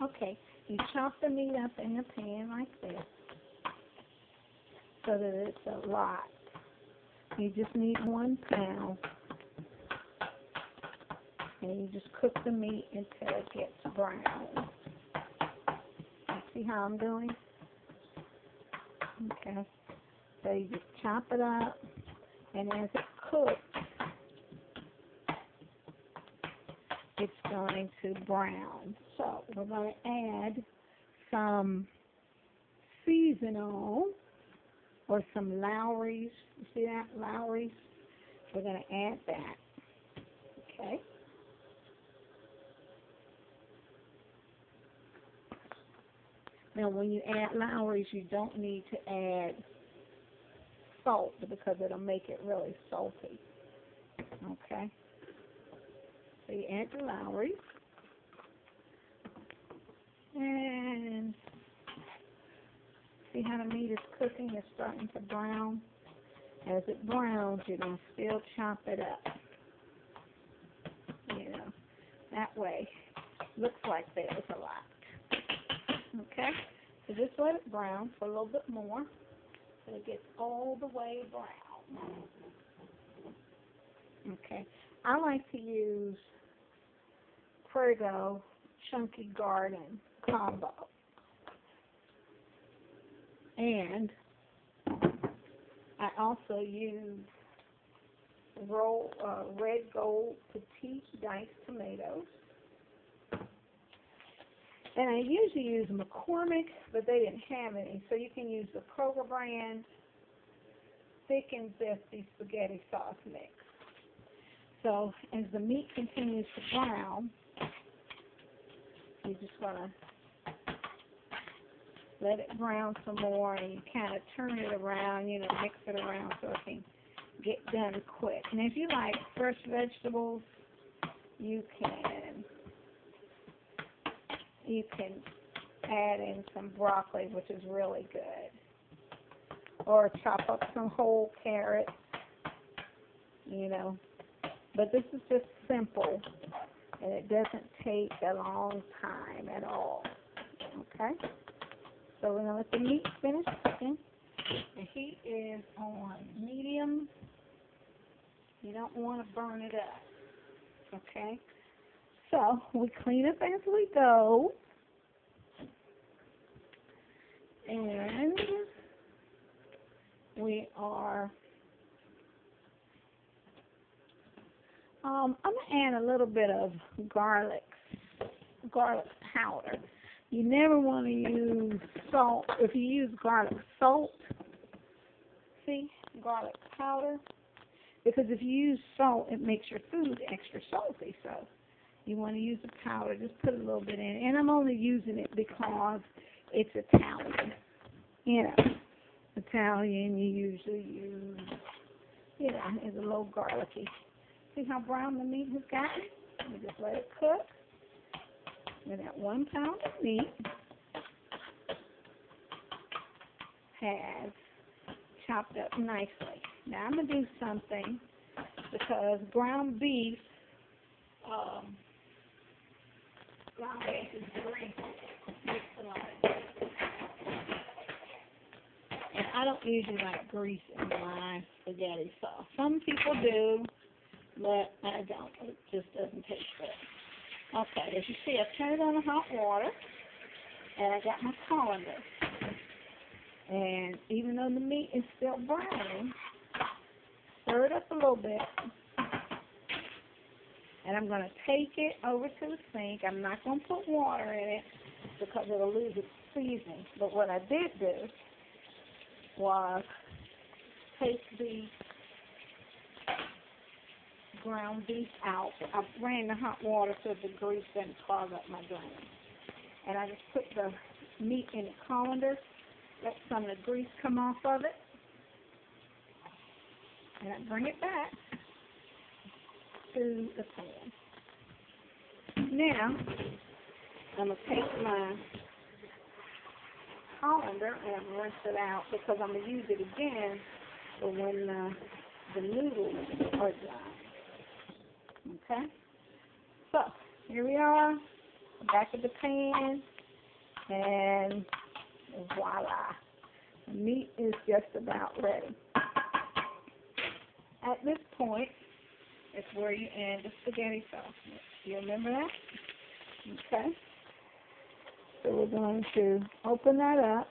Okay, you chop the meat up in the pan like this so that it's a lot. You just need 1 pound, and you just cook the meat until it gets brown. You see how I'm doing? Okay, so you just chop it up, and as it cooks, it's going to brown. So we're going to add some seasonal or some Lawry's. You see that? Lawry's. We're going to add that. Okay. Now when you add Lawry's, you don't need to add salt because it'll make it really salty. Okay. So you add the Lawry's. And see how the meat is cooking? It's starting to brown. As it browns, you're going to still chop it up. You know, that way. Looks like there's a lot. Okay? So just let it brown for a little bit more so it gets all the way brown. Okay. I like to use Prego Chunky Garden combo. And I also use Red Gold Petite Diced Tomatoes. And I usually use McCormick, but they didn't have any. So you can use the Kroger brand Thick and Zesty Spaghetti Sauce Mix. So as the meat continues to brown, you're just going to let it brown some more, and you kind of turn it around, you know, mix it around so it can get done quick. And if you like fresh vegetables, you can add in some broccoli, which is really good. Or chop up some whole carrots, you know. But this is just simple, and it doesn't take a long time at all. Okay? So we're going to let the meat finish cooking. The heat is on medium. You don't want to burn it up. Okay? So we clean up as we go. And we are, I'm going to add a little bit of garlic powder. You never want to use salt. If you use garlic salt, see, garlic powder, because if you use salt, it makes your food extra salty. So you want to use the powder. Just put a little bit in. And I'm only using it because it's Italian. You know, Italian, you usually use, you know, it's a little garlicky. See how brown the meat has gotten? You just let it cook. And that 1 pound of meat has chopped up nicely. Now I'm going to do something because ground beef is greasy. And I don't usually like grease in my spaghetti sauce. Some people do, but I don't. It just doesn't taste good. Okay, as you see, I've turned it on the hot water, and I got my colander. And even though the meat is still browning, stir it up a little bit. And I'm going to take it over to the sink. I'm not going to put water in it because it'll lose its seasoning. But what I did do was take the ground beef out. I ran the hot water so the grease didn't clog up my drain. And I just put the meat in the colander, let some of the grease come off of it, and I bring it back to the pan. Now, I'm going to take my colander and rinse it out because I'm going to use it again for when the noodles are done. Okay? So, here we are. the back of the pan, and voila. The meat is just about ready. At this point, it's where you add the spaghetti sauce. You remember that? Okay. So we're going to open that up,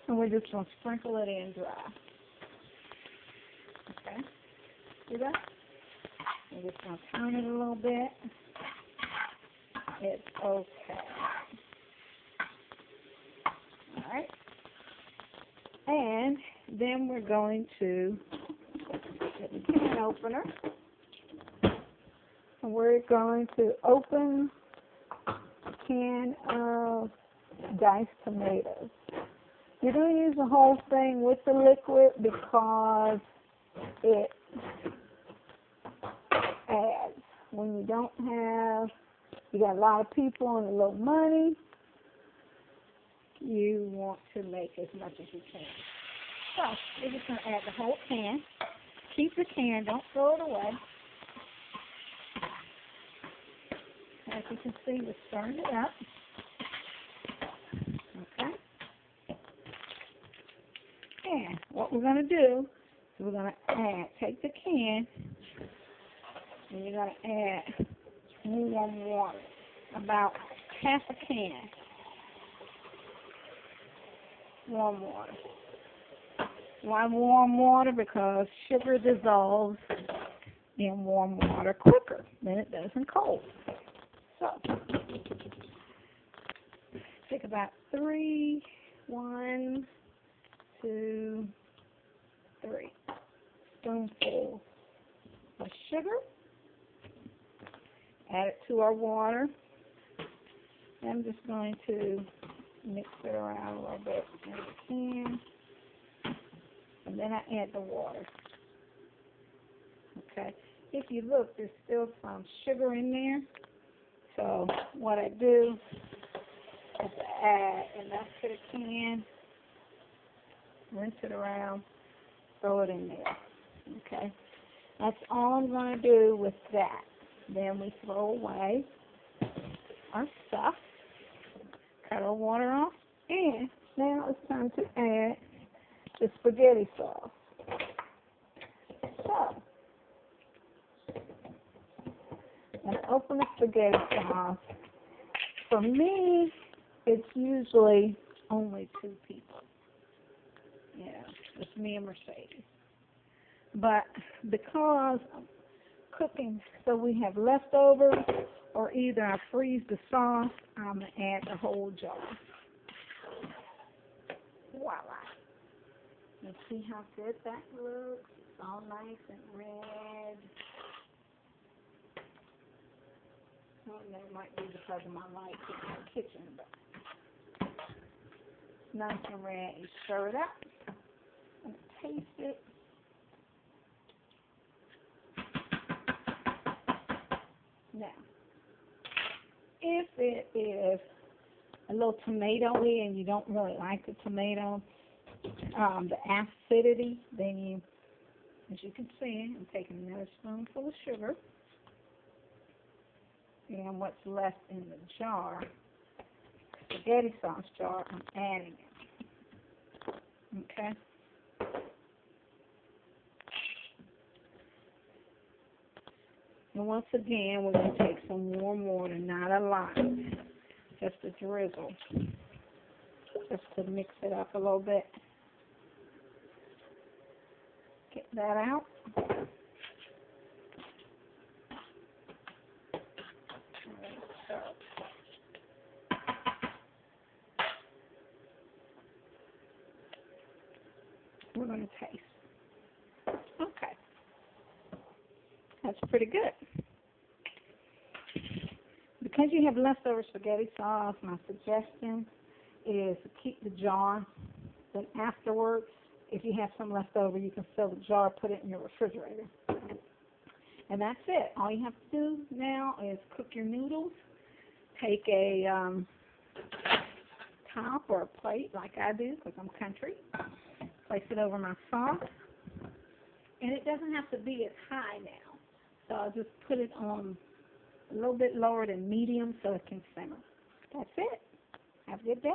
and we're just going to sprinkle it in dry. Okay. See that? We're just going to turn it a little bit. It's okay. Alright. And then we're going to get the can opener. And we're going to open a can of diced tomatoes. You're going to use the whole thing with the liquid because it adds. When you don't have, you got a lot of people and a little money, you want to make as much as you can. So, we're just going to add the whole can. Keep the can, don't throw it away. As you can see, we're stirring it up. Okay. And what we're going to do is we're going to take the can, and you're going to add warm water, about half a can. Warm water. Why warm water? Because sugar dissolves in warm water quicker than it does in cold. So, take about 1, 2, 3 spoonfuls of sugar. Add it to our water. I'm just going to mix it around a little bit in the can. And then I add the water. Okay. If you look, there's still some sugar in there. So what I do is add enough to the can, rinse it around, throw it in there. Okay. That's all I'm going to do with that. Then we throw away our stuff, cut our water off, and now it's time to add the spaghetti sauce. So, and open the spaghetti sauce. For me, it's usually only 2 people. Yeah, it's me and Mercedes. But because I'm cooking so we have leftovers, or either I freeze the sauce, I'm going to add the whole jar. Voila. Let's see how good that looks. It's all nice and red. Oh, that might be because of my light in the kitchen, but nice and red. You stir it up and taste it. Now, if it is a little tomatoey and you don't really like the tomato, the acidity, then you, as you can see, I'm taking another spoonful of sugar, and what's left in the jar, spaghetti sauce jar, I'm adding it. Okay? And once again, we're going to take some warm water, not a lot, just a drizzle, just to mix it up a little bit. Get that out. We're going to taste. Okay. That's pretty good. Because you have leftover spaghetti sauce, my suggestion is to keep the jar. Then afterwards, if you have some left over, you can fill the jar, put it in your refrigerator. And that's it. All you have to do now is cook your noodles. Take a top or a plate like I do because I'm country. Place it over my sauce. And it doesn't have to be as high now. So I'll just put it on a little bit lower than medium so it can simmer. That's it. Have a good day.